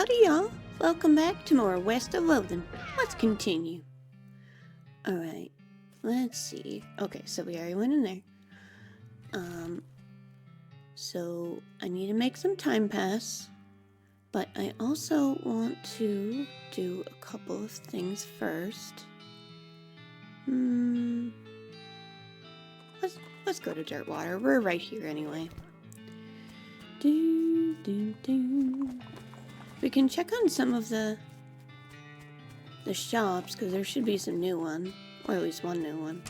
Howdy, y'all. Welcome back to more West of Loathing. Let's continue. Alright, let's see. Okay, so we already went in there. So I need to make some time pass. But I also want to do a couple of things first. Let's go to Dirtwater. We're right here anyway. We can check on some of the shops, because there should be some new one. Or at least one new one.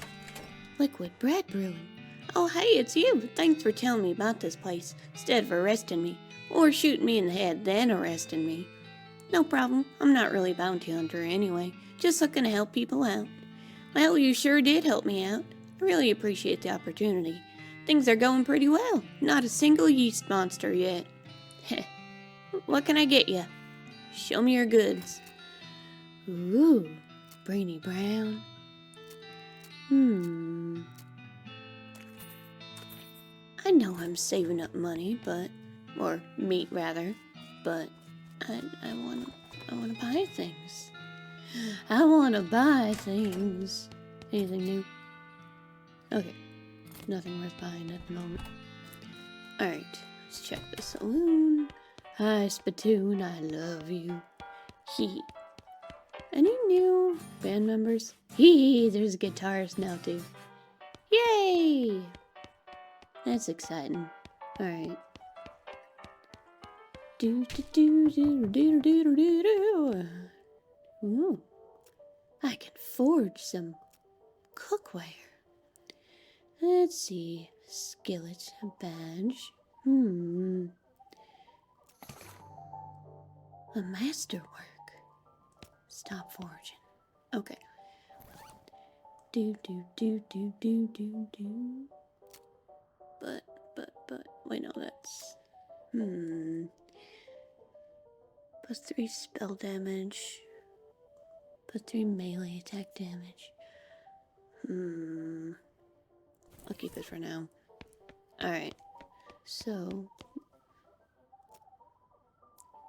Liquid Bread Brewing. Oh, hey, it's you. Thanks for telling me about this place, instead of arresting me. Or shooting me in the head, then arresting me. No problem. I'm not really a bounty hunter anyway. Just looking to help people out. Well, you sure did help me out. I really appreciate the opportunity. Things are going pretty well. Not a single yeast monster yet. Heh. What can I get you? Show me your goods. Ooh, Brainy Brown. I know I'm saving up money, or meat rather, but I wanna buy things. I wanna buy things. Anything new? Okay, nothing worth buying at the moment. Alright, let's check the saloon. Hi, Spittoon, I love you. He. Any new band members? There's a guitarist now too. Yay! That's exciting. Alright. Ooh. I can forge some cookware. Let's see. Skillet, a badge. A masterwork. Stop forging. Okay. But, wait, no, that's... +3 spell damage. +3 melee attack damage. I'll keep it for now. Alright. So...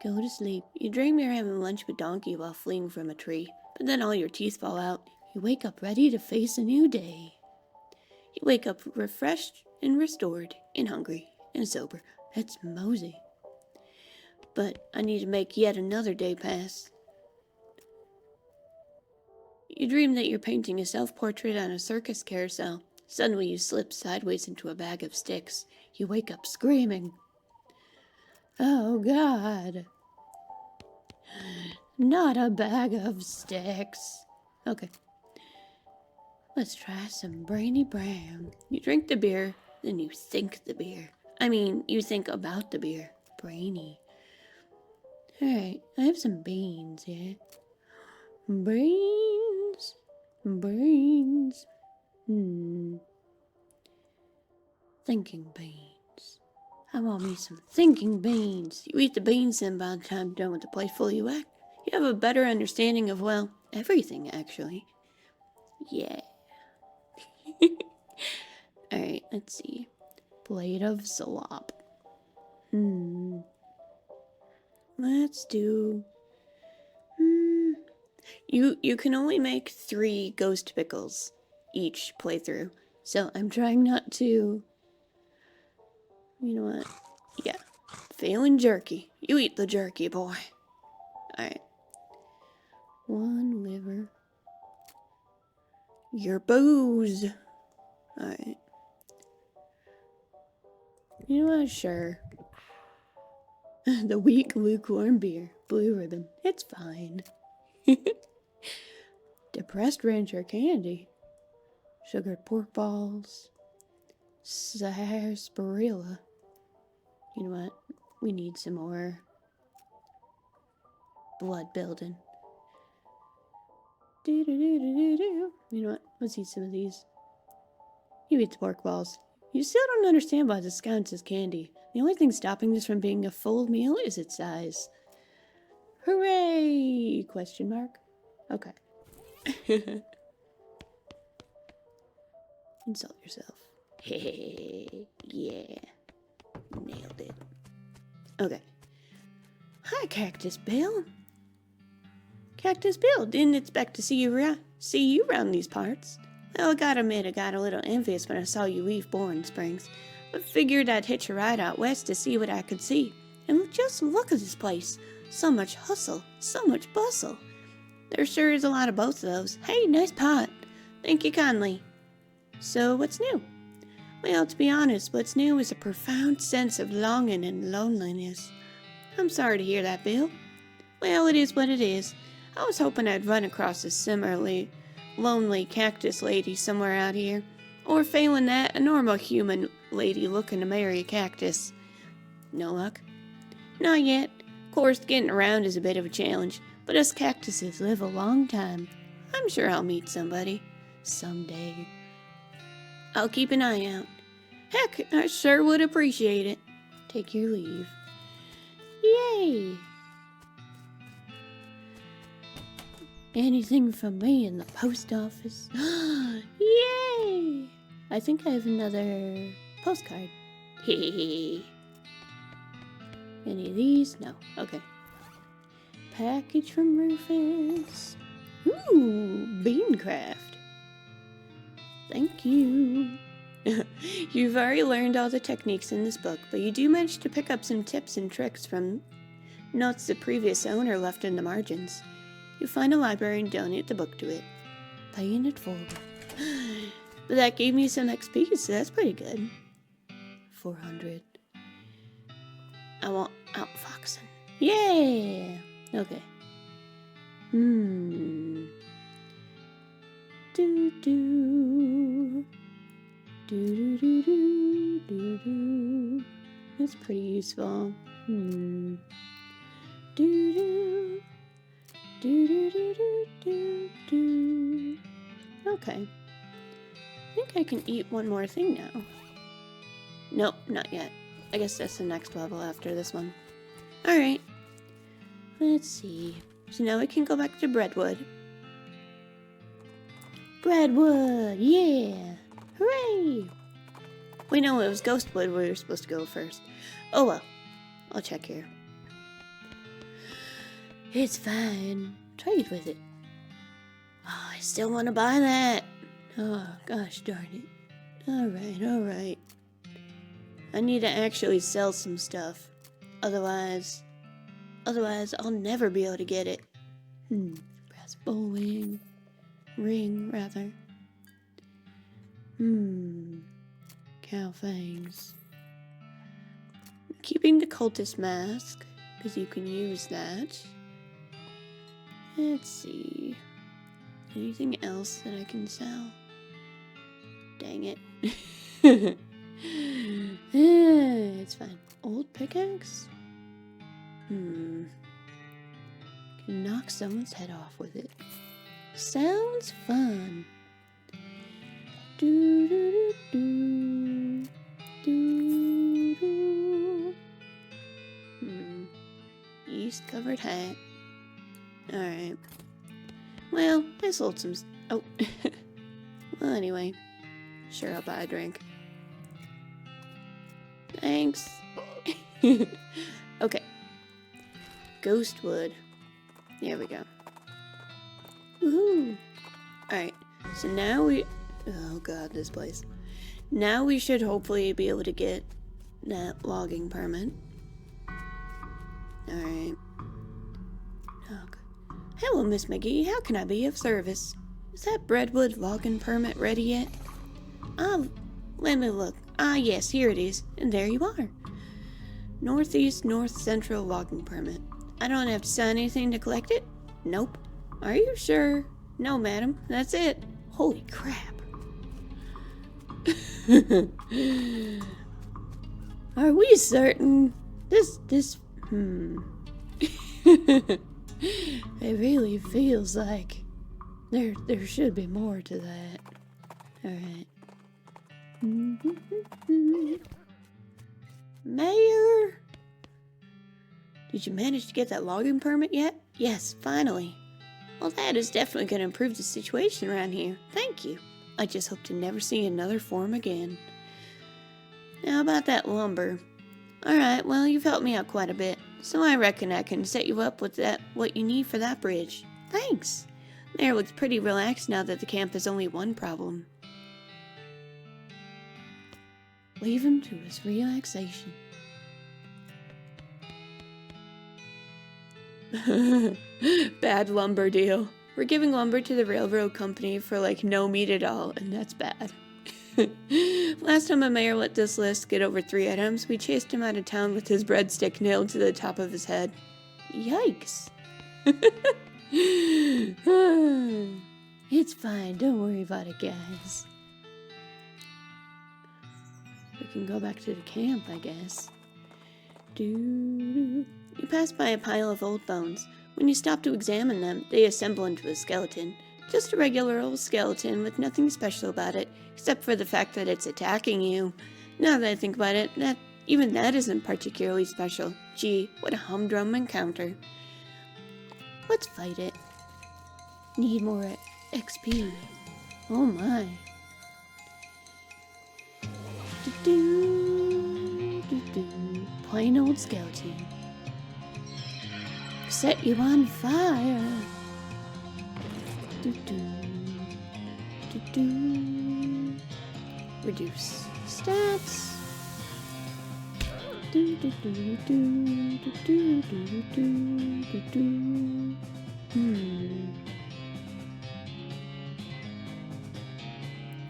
Go to sleep. You dream you're having lunch with Donkey while fleeing from a tree, but then all your teeth fall out. You wake up ready to face a new day. You wake up refreshed and restored and hungry and sober. That's Mosey. But I need to make yet another day pass. You dream that you're painting a self-portrait on a circus carousel. Suddenly you slip sideways into a bag of sticks. You wake up screaming. Oh, God. Not a bag of sticks. Okay. Let's try some Brainy Brown. You drink the beer, then you think the beer. I mean, you think about the beer. Brainy. Alright, I have some beans, yeah. Brains. Thinking beans. I want me some thinking beans. You eat the beans, then by the time you're done with the plate full you act, you have a better understanding of, well, everything, actually. Yeah. Alright, let's see. Blade of Slop. Let's do... You can only make 3 ghost pickles each playthrough. So I'm trying not to... You know what? Yeah. Failing jerky. You eat the jerky, boy. Alright. 1 liver. Your booze. Alright. You know what? Sure. The weak lukewarm beer. Blue ribbon. It's fine. Depressed rancher candy. Sugared pork balls. Sarsaparilla. You know what? We need some more blood building. You know what? Let's eat some of these. You eat the pork balls. You still don't understand why this counts as candy. The only thing stopping this from being a full meal is its size. Hooray! Question mark? Okay. Insult yourself. Hey, yeah. Nailed it. Okay. Hi, Cactus Bill. Cactus Bill, didn't expect to see you around these parts. Well, I gotta admit, I got a little envious when I saw you leave Boring Springs, but figured I'd hitch a ride out west to see what I could see. And just look at this place. So much hustle, so much bustle. There sure is a lot of both of those. Hey, nice pot. Thank you kindly. So, what's new? Well, to be honest, what's new is a profound sense of longing and loneliness. I'm sorry to hear that, Bill. Well, it is what it is. I was hoping I'd run across a similarly lonely cactus lady somewhere out here. Or failing that, a normal human lady looking to marry a cactus. No luck? Not yet. Of course, getting around is a bit of a challenge, but us cactuses live a long time. I'm sure I'll meet somebody. Someday. I'll keep an eye out. Heck, I sure would appreciate it. Take your leave. Yay! Anything from me in the post office? Yay! I think I have another postcard. Hehehe. Any of these? No. Okay. Package from Rufus. Ooh, Beancraft. Thank you. You've already learned all the techniques in this book, but you do manage to pick up some tips and tricks from notes the previous owner left in the margins. You find a library and donate the book to it, paying it forward. But that gave me some XP, so that's pretty good. 400. I want outfoxing. Yeah! Okay. Do-do. Do-do-do-do-do-do. That's pretty useful. Do-do. Do-do-do-do-do-do. Okay. I think I can eat one more thing now. Nope, not yet. I guess that's the next level after this one. Alright. Let's see. So now we can go back to Breadwood. Breadwood! Yeah! Hooray! Wait, no, it was Ghostwood where we were supposed to go first. Oh well. I'll check here. It's fine. Trade with it. Oh, I still want to buy that. Oh, gosh darn it. Alright. I need to actually sell some stuff. Otherwise I'll never be able to get it. Brass bowling. Ring, rather. Cow fangs. Keeping the cultist mask, because you can use that. Let's see. Anything else that I can sell? Dang it. It's fine. Old pickaxe? Can knock someone's head off with it. Sounds fun. Do do do do do. Yeast covered hat. Alright. Well, I sold some. Oh. Well, anyway. Sure, I'll buy a drink. Thanks. Okay. Ghostwood. There we go. Woohoo! Alright, so now oh god, this place. Now we should hopefully be able to get that logging permit. Alright. Oh, hello, Miss McGee. How can I be of service? Is that Breadwood logging permit ready yet? Let me look. Yes, here it is. And there you are. Northeast North Central logging permit. I don't have to sign anything to collect it? Nope. Are you sure? No, madam. That's it. Holy crap. Are we certain? It really feels like there should be more to that. Alright. Mayor? Did you manage to get that logging permit yet? Yes, finally. Well, that is definitely going to improve the situation around here. Thank you. I just hope to never see another form again. Now about that lumber. Alright, well, you've helped me out quite a bit. so I reckon I can set you up with what you need for that bridge. Thanks. Mayor looks pretty relaxed now that the camp has only one problem. Leave him to his relaxation. Bad lumber deal. We're giving lumber to the railroad company for like no meat at all, and that's bad. Last time a mayor let this list get over 3 items, we chased him out of town with his breadstick nailed to the top of his head. Yikes. It's fine, don't worry about it, guys. We can go back to the camp, I guess. You pass by a pile of old bones. When you stop to examine them, they assemble into a skeleton. Just a regular old skeleton with nothing special about it, except for the fact that it's attacking you. Now that I think about it, even that isn't particularly special. Gee, what a humdrum encounter. Let's fight it. Need more XP. Oh my. Plain old skeleton. Set you on fire. Reduce stats.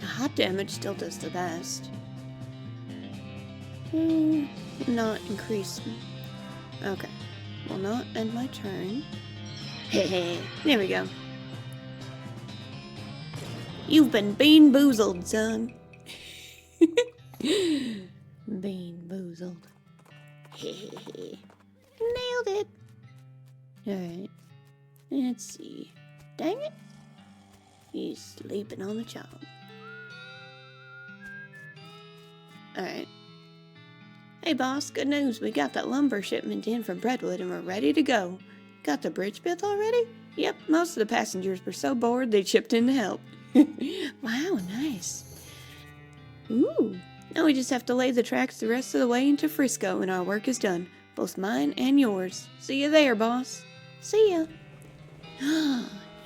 Hot damage still does the best. Not increase. Okay. Will not end my turn. Hey, there we go. You've been bean-boozled, son. Bean-boozled. Nailed it. Alright. Let's see. Dang it. He's sleeping on the job. Alright. Hey boss, good news. We got that lumber shipment in from Brentwood and we're ready to go. Got the bridge built already? Yep, most of the passengers were so bored they chipped in to help. Wow, nice. Ooh, now we just have to lay the tracks the rest of the way into Frisco and our work is done. Both mine and yours. See you there, boss. See ya.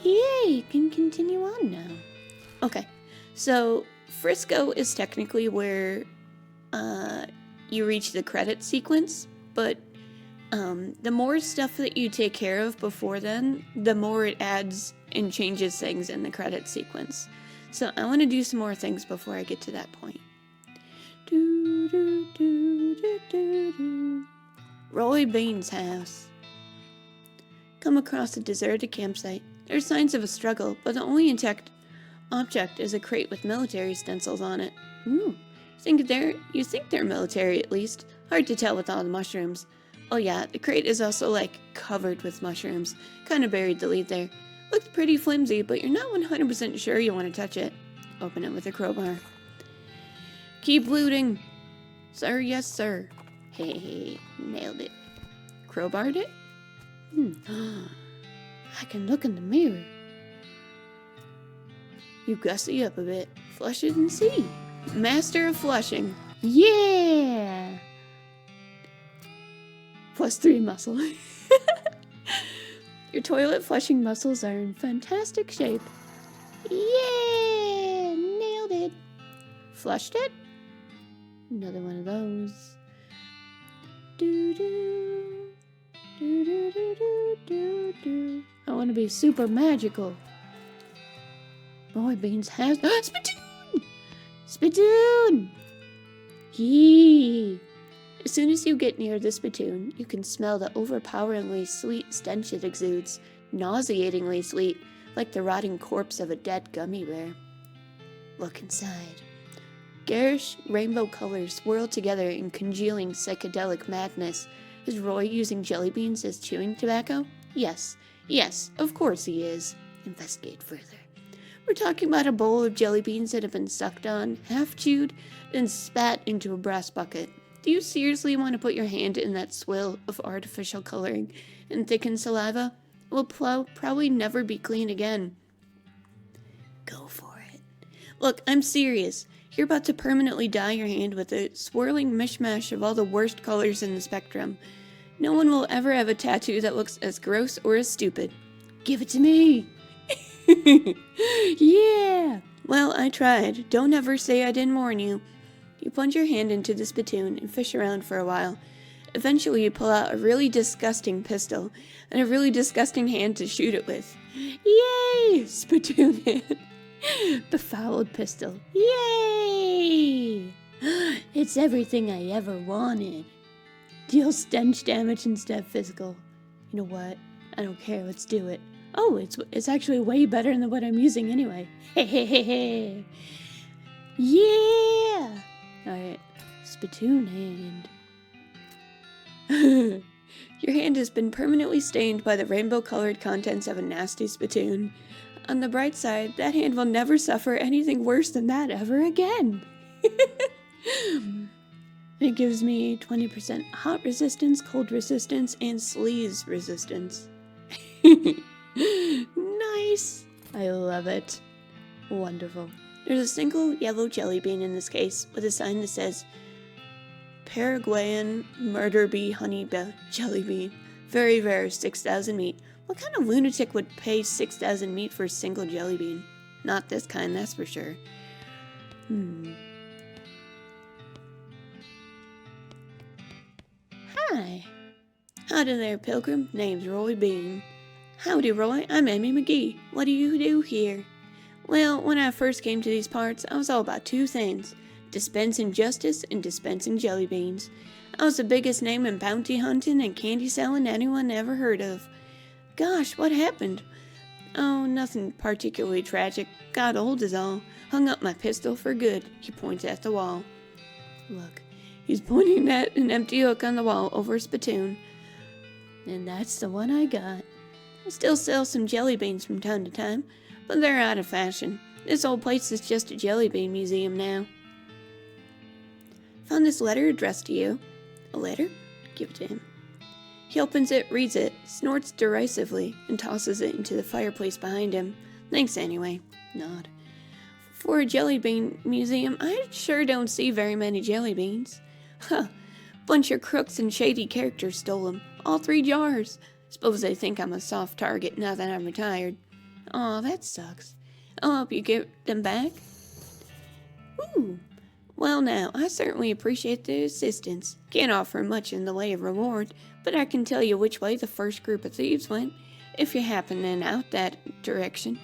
Yay, can continue on now. Okay, so Frisco is technically where you reach the credit sequence, but the more stuff that you take care of before then, the more it adds and changes things in the credit sequence. So I want to do some more things before I get to that point. Roy Bean's house. Come across a deserted campsite. There's signs of a struggle, but the only intact object is a crate with military stencils on it. Ooh. You think they're military at least. Hard to tell with all the mushrooms. Oh yeah, the crate is also like covered with mushrooms. Kinda buried the lead there. Looks pretty flimsy, but you're not 100% sure you want to touch it. Open it with a crowbar. Keep looting. Sir, yes sir. Hey, nailed it. Crowbarred it? I can look in the mirror. You gussy up a bit. Flush it and see. Master of flushing. Yeah! +3 muscle. Your toilet flushing muscles are in fantastic shape. Yeah! Nailed it. Flushed it? Another one of those. Do-do. Do-do-do-do-do-do. I want to be super magical. Boy Beans has... Spittoon! Spittoon! Yee! As soon as you get near the spittoon, you can smell the overpoweringly sweet stench it exudes. Nauseatingly sweet, like the rotting corpse of a dead gummy bear. Look inside. Garish rainbow colors swirl together in congealing psychedelic madness. Is Roy using jellybeans as chewing tobacco? Yes, of course he is. Investigate further. We're talking about a bowl of jellybeans that have been sucked on, half chewed, then spat into a brass bucket. Do you seriously want to put your hand in that swill of artificial coloring and thickened saliva? It will probably never be clean again. Go for it. Look, I'm serious. You're about to permanently dye your hand with a swirling mishmash of all the worst colors in the spectrum. No one will ever have a tattoo that looks as gross or as stupid. Give it to me. Yeah. Well, I tried. Don't ever say I didn't warn you. You plunge your hand into the spittoon and fish around for a while. Eventually, you pull out a really disgusting pistol and a really disgusting hand to shoot it with. Yay! Spittoon hand. Befouled pistol. Yay! It's everything I ever wanted. Deal stench damage instead of physical. You know what? I don't care. Let's do it. Oh, it's actually way better than what I'm using anyway. Hey. Yeah! Alright. Spittoon hand. Your hand has been permanently stained by the rainbow-colored contents of a nasty spittoon. On the bright side, that hand will never suffer anything worse than that ever again. It gives me 20% hot resistance, cold resistance, and sleaze resistance. Nice! I love it. Wonderful. There's a single yellow jelly bean in this case, with a sign that says, Paraguayan murder bee honey jelly bean. Very rare, 6,000 meat. What kind of lunatic would pay 6,000 meat for a single jelly bean? Not this kind, that's for sure. Hi. Howdy there, pilgrim. Name's Roy Bean. Howdy, Roy. I'm Emi McGee. What do you do here? Well, when I first came to these parts, I was all about two things. Dispensing justice and dispensing jelly beans. I was the biggest name in bounty hunting and candy selling anyone ever heard of. Gosh, what happened? Oh, nothing particularly tragic. Got old is all. Hung up my pistol for good. He points at the wall. Look, he's pointing at an empty hook on the wall over a spittoon. And that's the one I got. I still sell some jelly beans from time to time, but they're out of fashion. This old place is just a jelly bean museum now. Found this letter addressed to you. A letter? Give it to him. He opens it, reads it, snorts derisively, and tosses it into the fireplace behind him. Thanks anyway. Nod. For a jelly bean museum, I sure don't see very many jelly beans. Huh. Bunch of crooks and shady characters stole them. All 3 jars. Suppose they think I'm a soft target now that I'm retired. Aw, that sucks. I'll help you get them back. Ooh. Well now, I certainly appreciate the assistance. Can't offer much in the way of reward, but I can tell you which way the first group of thieves went, if you're happening out that direction.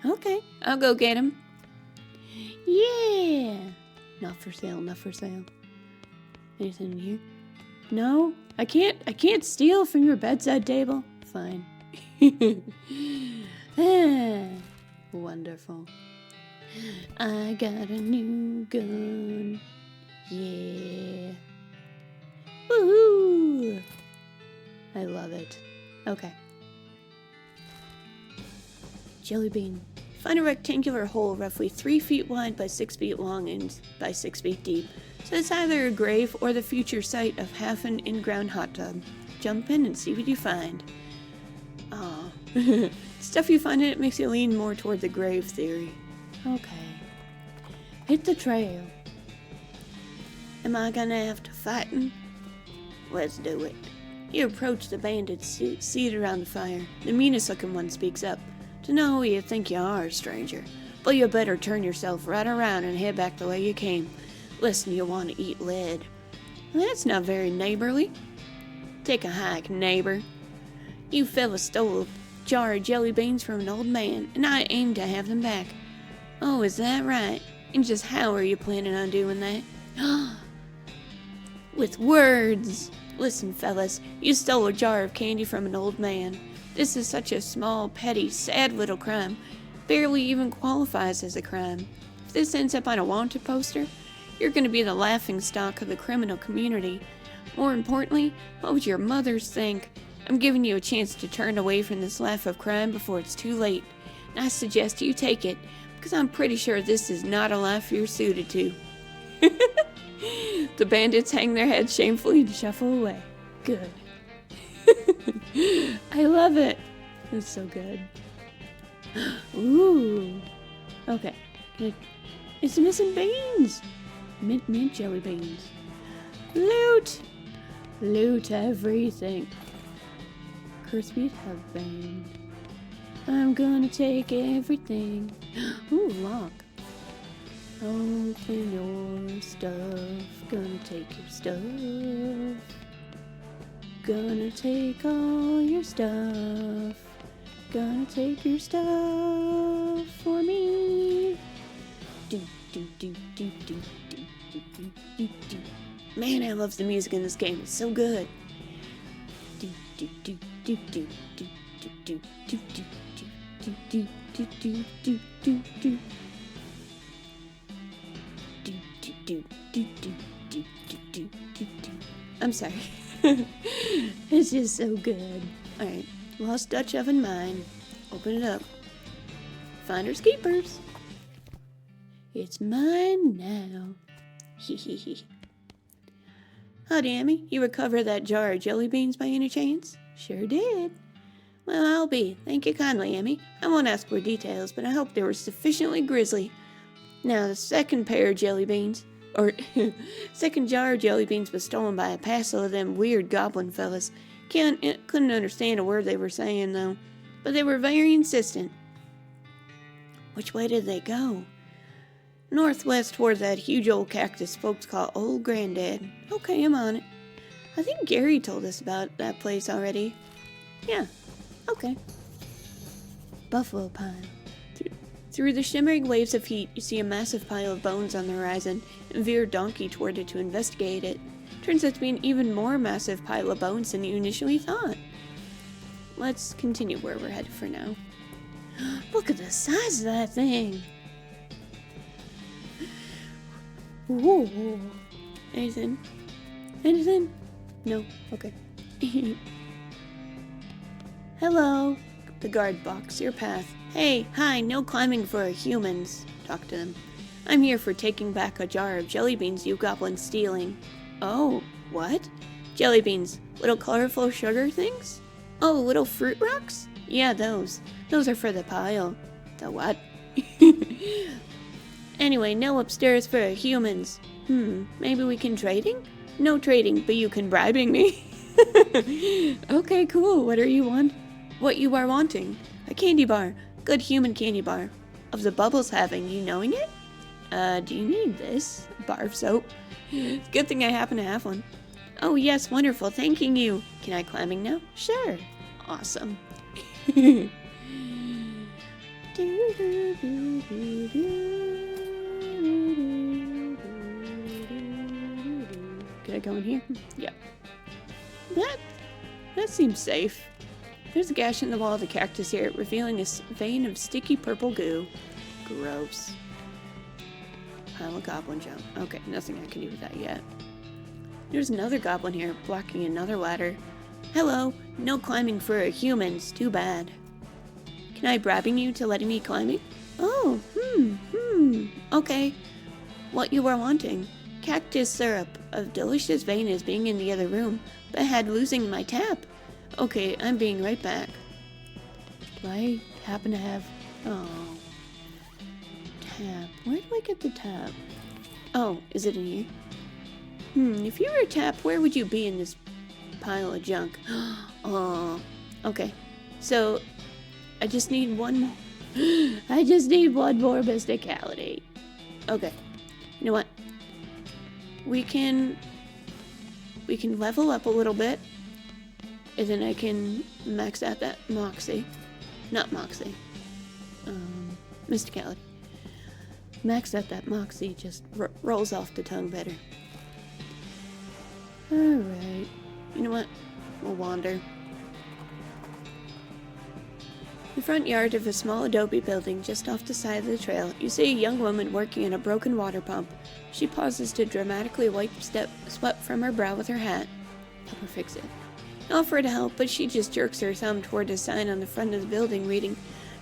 Okay, I'll go get him. Yeah! Not for sale, not for sale. Anything in here? No? I can't steal from your bedside table? Fine. Wonderful. I got a new gun. Yeah. Woohoo! I love it. Okay. Jelly bean. Find a rectangular hole roughly 3 feet wide by 6 feet long and by 6 feet deep. So it's either a grave or the future site of half an in-ground hot tub. Jump in and see what you find. Aw. Stuff you find in it makes you lean more toward the grave theory. Okay. Hit the trail. Am I gonna have to fight him? Let's do it. You approach the bandits seated around the fire. The meanest looking one speaks up. To know who you think you are, stranger. But you better turn yourself right around and head back the way you came. Listen, you want to eat lead. That's not very neighborly. Take a hike, neighbor. You fellas stole a jar of jelly beans from an old man, and I aim to have them back. Oh, is that right? And just how are you planning on doing that? With words. Listen, fellas, you stole a jar of candy from an old man. This is such a small, petty, sad little crime. Barely even qualifies as a crime. If this ends up on a wanted poster, you're going to be the laughingstock of the criminal community. More importantly, what would your mothers think? I'm giving you a chance to turn away from this life of crime before it's too late. And I suggest you take it, because I'm pretty sure this is not a life you're suited to. The bandits hang their heads shamefully and shuffle away. Good. I love it. It's so good. Ooh. Okay. It's missing beans. Mint jelly beans. Loot. Loot everything. Curse beat have been. I'm gonna take everything. Ooh, lock. Open your stuff. Gonna take your stuff. Gonna take all your stuff. Gonna take your stuff for me. Do do do do do do do do do do. Man, I love the music in this game. It's so good. Do do do do do do do do do do do do do do do do. I'm sorry. It's just so good. Alright, lost Dutch oven mine. Open it up. Finders keepers. It's mine now. Hee. Howdy, Emi. You recover that jar of jelly beans by any chance? Sure did. Well, I'll be. Thank you kindly, Emi. I won't ask for details, but I hope they were sufficiently grisly. Now, the second pair of jelly beans, or second jar of jelly beans was stolen by a passel of them weird goblin fellas. Couldn't understand a word they were saying, though, but they were very insistent. Which way did they go? Northwest toward that huge old cactus folks call Old Granddad. Okay, I'm on it. I think Gary told us about that place already. Yeah, okay. Buffalo pile. Through the shimmering waves of heat, you see a massive pile of bones on the horizon and veer a donkey toward it to investigate it. Turns out to be an even more massive pile of bones than you initially thought. Let's continue where we're headed for now. Look at the size of that thing! Ooh. Anything? Anything? No? Okay. Hello. The guard blocks your path. Hey, hi, no climbing for humans. Talk to them. I'm here for taking back a jar of jelly beans you goblins stealing. Oh, what? Jelly beans. Little colorful sugar things? Oh, little fruit rocks? Yeah, those. Those are for the pile. The what? Anyway, no upstairs for humans. Maybe we can trading? No trading, but you can bribing me. Okay, cool. What you are wanting? A candy bar. Good human candy bar. Of the bubbles having, you knowing it? Do you need this? Bar of soap. Good thing I happen to have one. Oh yes, wonderful, thanking you. Can I climbing now? Sure. Awesome. Can I go in here? Yeah. That seems safe. There's a gash in the wall of the cactus here, revealing a vein of sticky purple goo. Gross. Pile of goblin junk. Okay, nothing I can do with that yet. There's another goblin here, blocking another ladder. Hello, no climbing for humans, too bad. Can I bribing you to letting me climbing? Oh, okay. What you were wanting? Cactus syrup. A delicious vein is being in the other room, but I had losing my tap. Okay, I'm being right back. Do I happen to have... Oh. Tap. Where do I get the tap? Oh, is it in here? If you were a tap, where would you be in this pile of junk? Oh. Okay. So, I just need one more... I just need one more mysticality. Okay. You know what? We can level up a little bit. And then I can max out that Moxie. Not Moxie. Mysticality. Max out that Moxie just rolls off the tongue better. Alright. You know what? We'll wander. The front yard of a small adobe building just off the side of the trail, you see a young woman working on a broken water pump. She pauses to dramatically wipe sweat from her brow with her hat. Help her fix it. I offer to help, but she just jerks her thumb toward a sign on the front of the building reading,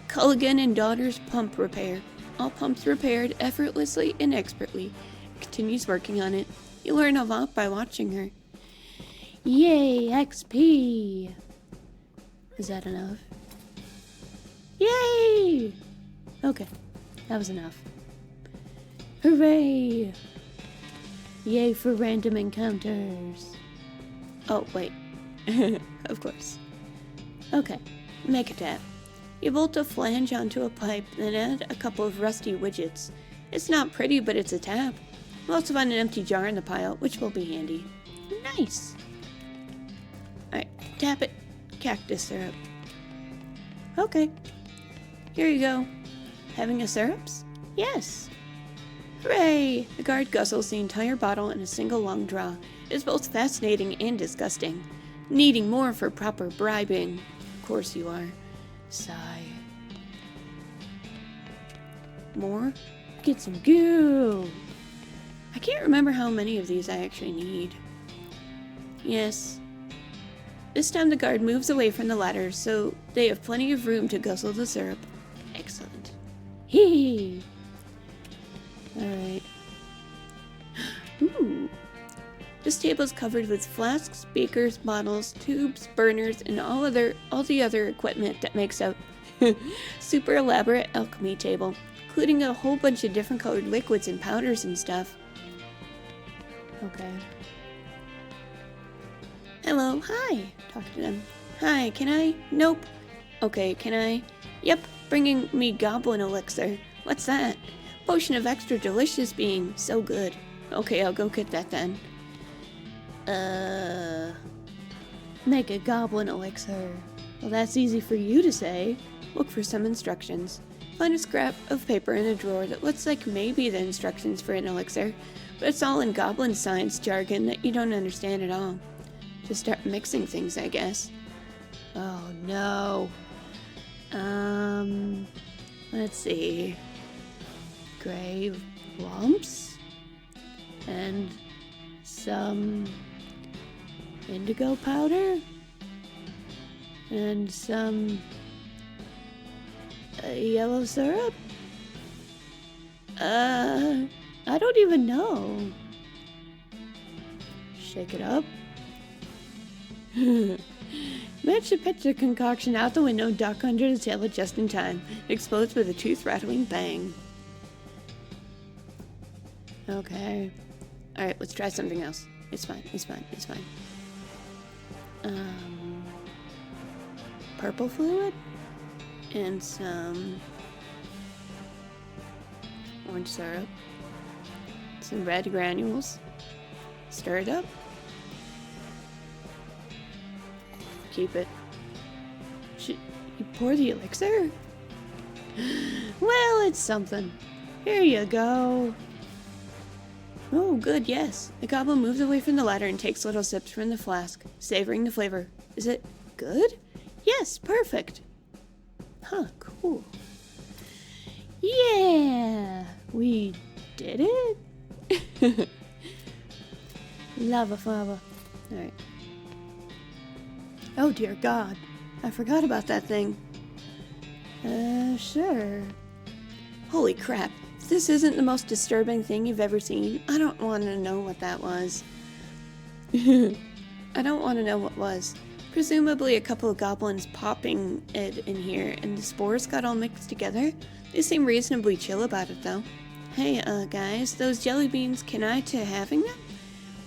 Culligan and Daughters Pump Repair. All pumps repaired effortlessly and expertly. Continues working on it. You learn a lot by watching her. Yay, XP! Is that enough? Yay! Okay, that was enough. Hooray! Yay for random encounters. Oh, wait. Of course. Okay, make a tap. You bolt a flange onto a pipe, then add a couple of rusty widgets. It's not pretty, but it's a tap. We'll also find an empty jar in the pile, which will be handy. Nice! Alright, tap it. Cactus syrup. Okay. Here you go. Having a syrups? Yes! Hooray! The guard guzzles the entire bottle in a single long draw. It's both fascinating and disgusting. Needing more for proper bribing. Of course you are. Sigh. More? Get some goo! I can't remember how many of these I actually need. Yes. This time the guard moves away from the ladder, so they have plenty of room to guzzle the syrup. Excellent. Hee! Alright. Ooh. This table is covered with flasks, beakers, bottles, tubes, burners, and all the other equipment that makes up super elaborate alchemy table, including a whole bunch of different colored liquids and powders and stuff. Okay. Hello, hi. Talk to them. Hi, can I? Nope. Okay, can I? Yep, bringing me goblin elixir. What's that? Potion of extra delicious being. So good. Okay, I'll go get that then. Make a goblin elixir. Well, that's easy for you to say. Look for some instructions. Find a scrap of paper in a drawer that looks like maybe the instructions for an elixir, but it's all in goblin science jargon that you don't understand at all. Just start mixing things, I guess. Oh no. Let's see. Gray lumps and some indigo powder and some yellow syrup. I don't even know. Shake it up. Managed to pitch the concoction out the window, duck under the table just in time. It explodes with a tooth-rattling bang. Okay. Alright, let's try something else. It's fine, it's fine, it's fine. Purple fluid? And some orange syrup. Some red granules. Stir it up. Keep it. Should you pour the elixir? Well, it's something. Here you go. Oh, good, yes. The goblin moves away from the ladder and takes little sips from the flask, savoring the flavor. Is it good? Yes, perfect. Huh, cool. Yeah, we did it. Lava fava. Alright. Oh dear God, I forgot about that thing. Sure. Holy crap, if this isn't the most disturbing thing you've ever seen, I don't want to know what that was. I don't want to know what was. Presumably a couple of goblins popping it in here, and the spores got all mixed together. They seem reasonably chill about it though. Hey, guys, those jellybeans, can I to having them?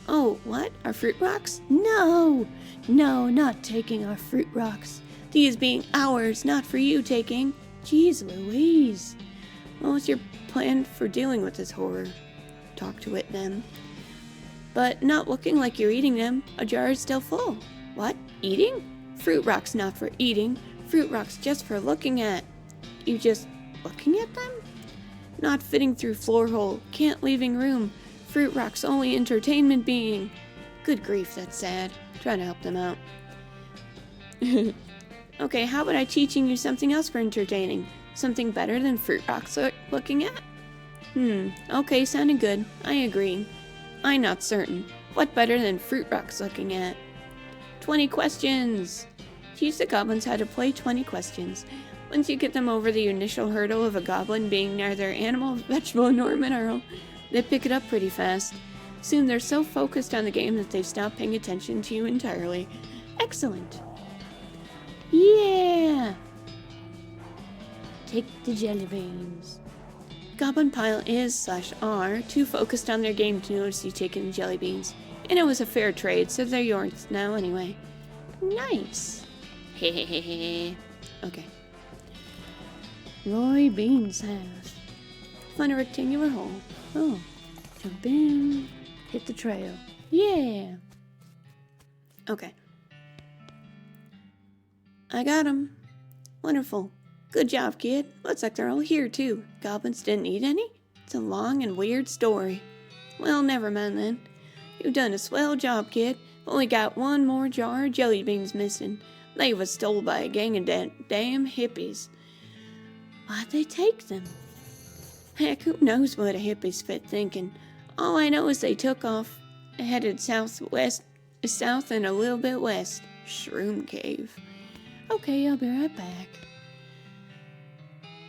Oh, what? Our fruit rocks? No! No, not taking our fruit rocks. These being ours, not for you taking. Jeez Louise. What was your plan for dealing with this horror? Talk to it then. But not looking like you're eating them. A jar is still full. What? Eating? Fruit rocks not for eating. Fruit rocks just for looking at. You just looking at them? Not fitting through floor hole. Can't leaving room. Fruit rocks only entertainment being. Good grief, that's sad. Trying to help them out. Okay, how about I teaching you something else for entertaining? Something better than fruit rocks looking at? Okay, sounding good. I agree. I'm not certain. What better than fruit rocks looking at? 20 questions! Teach the goblins how to play 20 questions. Once you get them over the initial hurdle of a goblin being neither animal, vegetable, nor mineral, they pick it up pretty fast. Soon they're so focused on the game that they've stopped paying attention to you entirely. Excellent. Yeah! Take the jellybeans. Goblin Pile is/are too focused on their game to notice you taking Jellybeans. And it was a fair trade, so they're yours now anyway. Nice. Hehehe. Okay. Roy Bean's house. Find a rectangular hole. Oh. Jump in. Hit the trail. Yeah. Okay. I got him. Wonderful. Good job, kid. Looks like they're all here, too. Goblins didn't eat any? It's a long and weird story. Well, never mind then. You've done a swell job, kid. Only got one more jar of jelly beans missing. They was stole by a gang of damn hippies. Why'd they take them? Heck, who knows what a hippie's fit thinking. All I know is they took off, headed south and a little bit west. Shroom Cave. Okay, I'll be right back.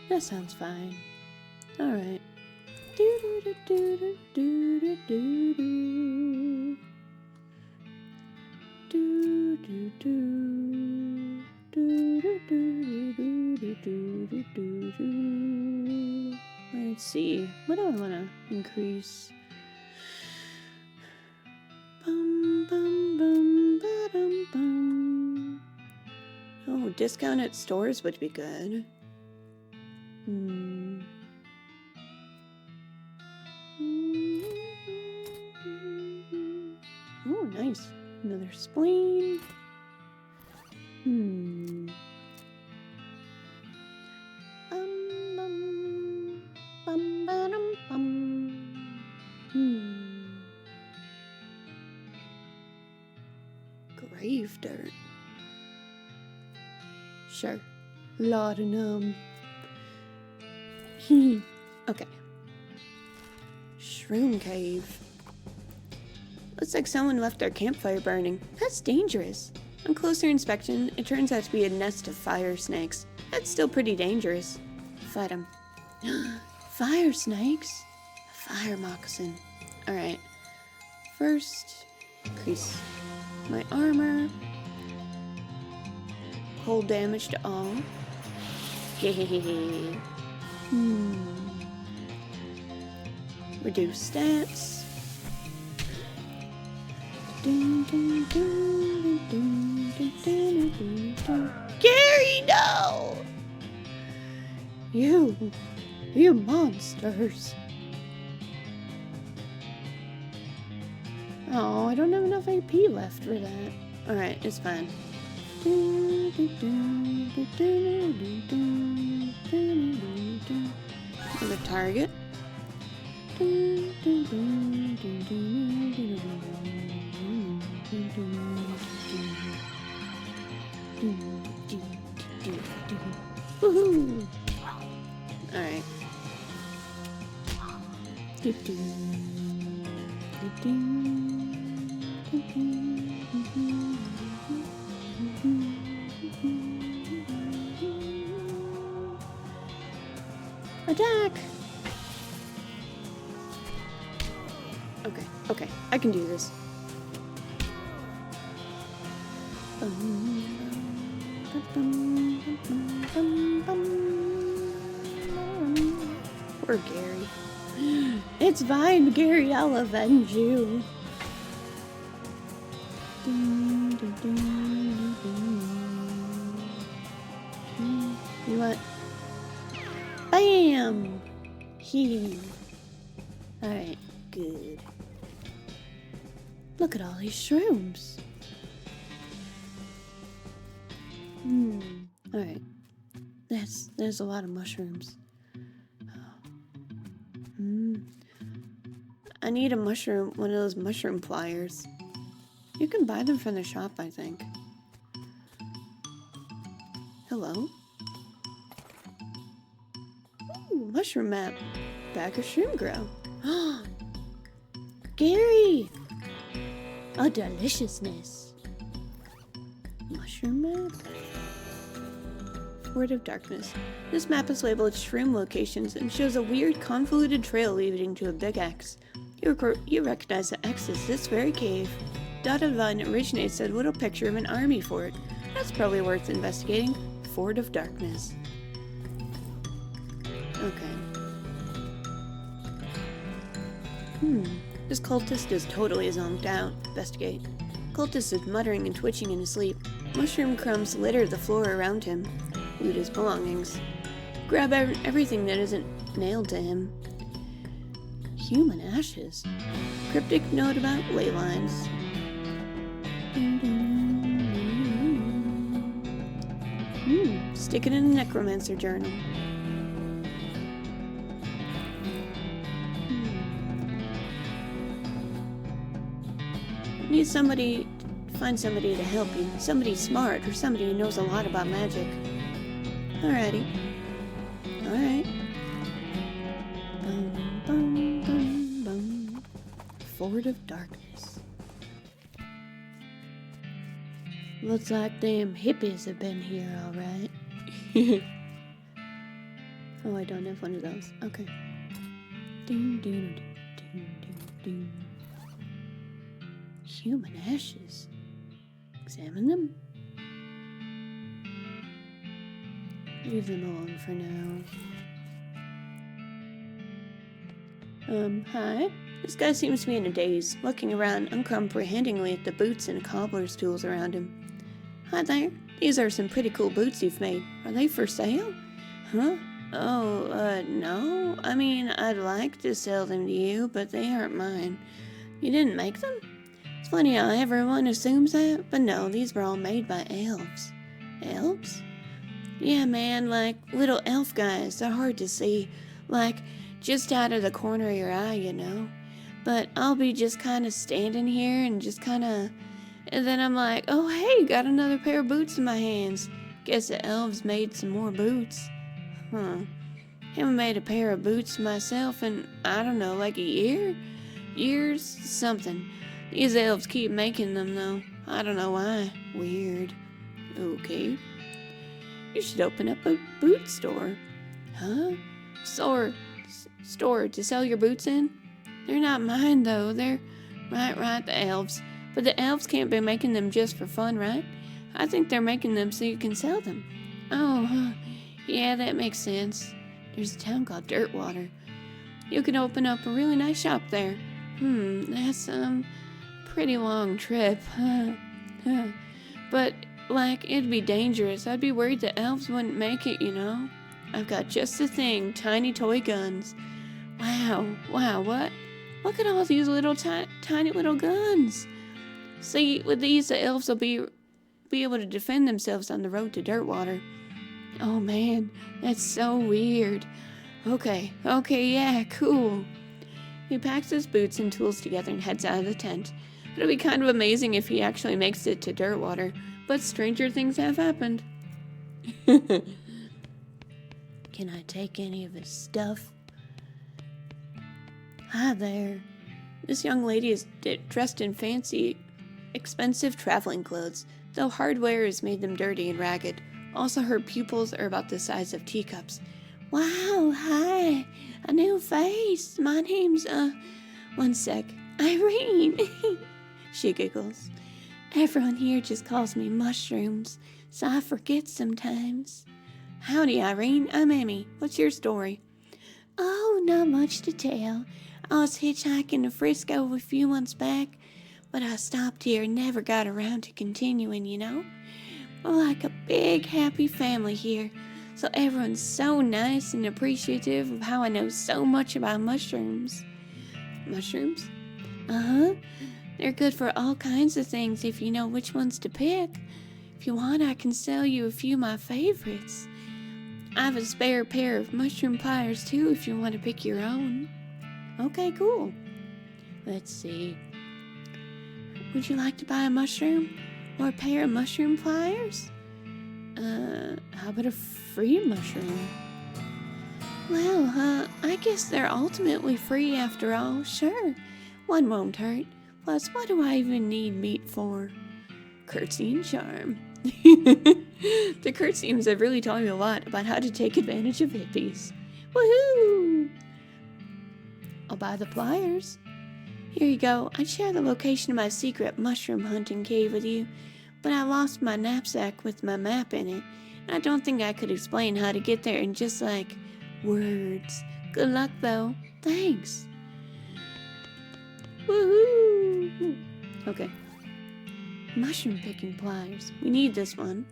That sounds fine. Alright. Let's see. What do I want to increase? Bum, bum, bum, ba-dum, bum. Oh, discount at stores would be good. Oh, nice. Another spleen. Grave dirt. Sure. Laudanum. Okay. Shroom Cave. Looks like someone left their campfire burning. That's dangerous. On closer inspection, it turns out to be a nest of fire snakes. That's still pretty dangerous. Fight them. Fire snakes? A fire moccasin. Alright. First, increase my armor. Cold damage to all. Hehehe. Reduce stats. Gary, no! You monsters. Oh, I don't have enough AP left for that. Alright, it's fine. Another target. Woohoo! Alright. Attack! Okay, I can do this. Poor Gary. It's fine, Gary, I'll avenge you. You what? Bam! Alright, good. Look at all these shrooms. Alright. There's a lot of mushrooms. I need a mushroom, one of those mushroom pliers. You can buy them from the shop, I think. Hello? Ooh, mushroom map. Back of shroom grow. Gary! A deliciousness. Mushroom map? Word of Darkness. This map is labeled shroom locations and shows a weird convoluted trail leading to a big X. You recognize the X as this very cave. Dotted line originates a little picture of an army fort. That's probably worth investigating. Fort of Darkness. Okay. This cultist is totally zonked out. Investigate. Cultist is muttering and twitching in his sleep. Mushroom crumbs litter the floor around him. Loot his belongings. Grab everything that isn't nailed to him. Human ashes. Cryptic note about ley lines. Stick it in a necromancer journal. Need somebody, find somebody to help you. Somebody smart or somebody who knows a lot about magic. Alrighty. Alright. Bum, bum, bum, bum. Fort of Darkness. Looks like them hippies have been here, alright. Oh, I don't have one of those. Okay. Ding, ding, ding, ding, ding, ding. Human ashes. Examine them. Leave them alone for now. Hi. This guy seems to be in a daze, looking around uncomprehendingly at the boots and cobbler's tools around him. Hi there. These are some pretty cool boots you've made. Are they for sale? Huh? Oh, no. I mean, I'd like to sell them to you, but they aren't mine. You didn't make them? It's funny how everyone assumes that, but no, these were all made by elves. Elves? Yeah, man, like little elf guys. They're hard to see. Like, just out of the corner of your eye, you know? But I'll be just kind of standing here and just kind of... And then I'm like, oh, hey, got another pair of boots in my hands. Guess the elves made some more boots. Huh. Haven't made a pair of boots myself in, I don't know, like a year? Years? Something. These elves keep making them, though. I don't know why. Weird. Okay. You should open up a boot store. Huh? Store to sell your boots in? They're not mine, though. They're... Right, the elves. But the elves can't be making them just for fun, right? I think they're making them so you can sell them. Oh, huh. Yeah, that makes sense. There's a town called Dirtwater. You could open up a really nice shop there. That's, pretty long trip. But, like, it'd be dangerous. I'd be worried the elves wouldn't make it, you know? I've got just the thing, tiny toy guns. Wow, what? Look at all these little tiny little guns. See, with these, the elves will be able to defend themselves on the road to Dirtwater. Oh man, that's so weird. Okay, yeah, cool. He packs his boots and tools together and heads out of the tent. It'll be kind of amazing if he actually makes it to Dirtwater, but stranger things have happened. Can I take any of his stuff? Hi there. This young lady is dressed in fancy, expensive traveling clothes, though hardware has made them dirty and ragged. Also, her pupils are about the size of teacups. Wow, hi. A new face. My name's, one sec. Irene. She giggles. Everyone here just calls me Mushrooms, so I forget sometimes. Howdy, Irene. I'm Emi. What's your story? Oh, not much to tell. I was hitchhiking to Frisco a few months back, but I stopped here and never got around to continuing, you know? We're like a big, happy family here, so everyone's so nice and appreciative of how I know so much about mushrooms. Mushrooms? Uh-huh. They're good for all kinds of things if you know which ones to pick. If you want, I can sell you a few of my favorites. I have a spare pair of mushroom pliers, too, if you want to pick your own. Okay, cool. Let's see. Would you like to buy a mushroom? Or a pair of mushroom pliers? How about a free mushroom? Well, I guess they're ultimately free after all. Sure, one won't hurt. Plus, what do I even need meat for? Curtsy and charm. The curtseys have really taught me a lot about how to take advantage of hippies. Woohoo! I'll buy the pliers. Here you go. I'd share the location of my secret mushroom hunting cave with you, but I lost my knapsack with my map in it, and I don't think I could explain how to get there in just, like, words. Good luck, though. Thanks. Woohoo! Okay. Mushroom picking pliers. We need this one.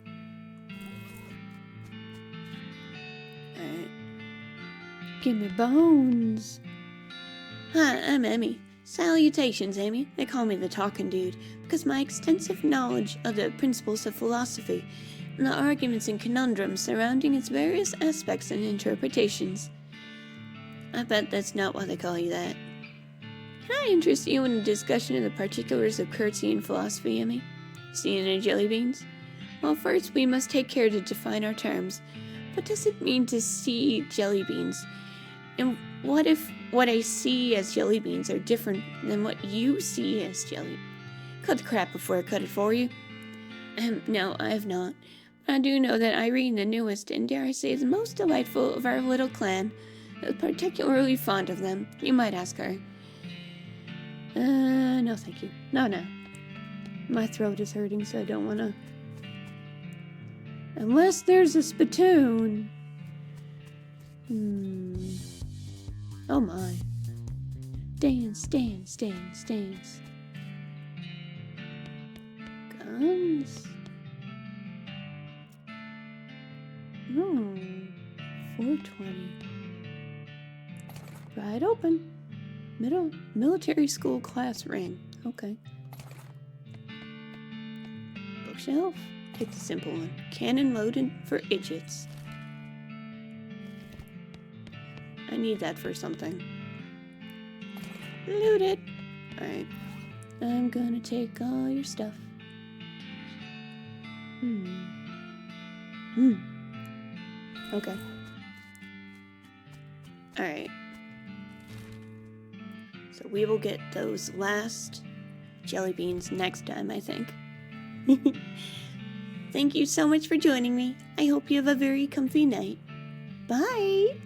Alright. Give me bones. Hi, I'm Emi. Salutations, Emi. They call me the Talking Dude because my extensive knowledge of the principles of philosophy and the arguments and conundrums surrounding its various aspects and interpretations. I bet that's not why they call you that. Can I interest you in a discussion of the particulars of courtesy and philosophy, Emi? See any jellybeans? Well, first we must take care to define our terms. What does it mean to see jellybeans? And what if what I see as jellybeans are different than what you see as jelly? Cut the crap before I cut it for you. No, I have not. But I do know that Irene, the newest, and dare I say the most delightful of our little clan, is particularly fond of them. You might ask her. No thank you. No. My throat is hurting, so I don't want to. Unless there's a spittoon. Oh my. Dance. Guns. Oh, 420. Right open. Military school class ring. Okay. Bookshelf. Take the simple one. Cannon loaded for idiots. I need that for something. Loot it. Alright. I'm gonna take all your stuff. Okay. Alright. So we will get those last jellybeans next time, I think. Thank you so much for joining me. I hope you have a very comfy night. Bye!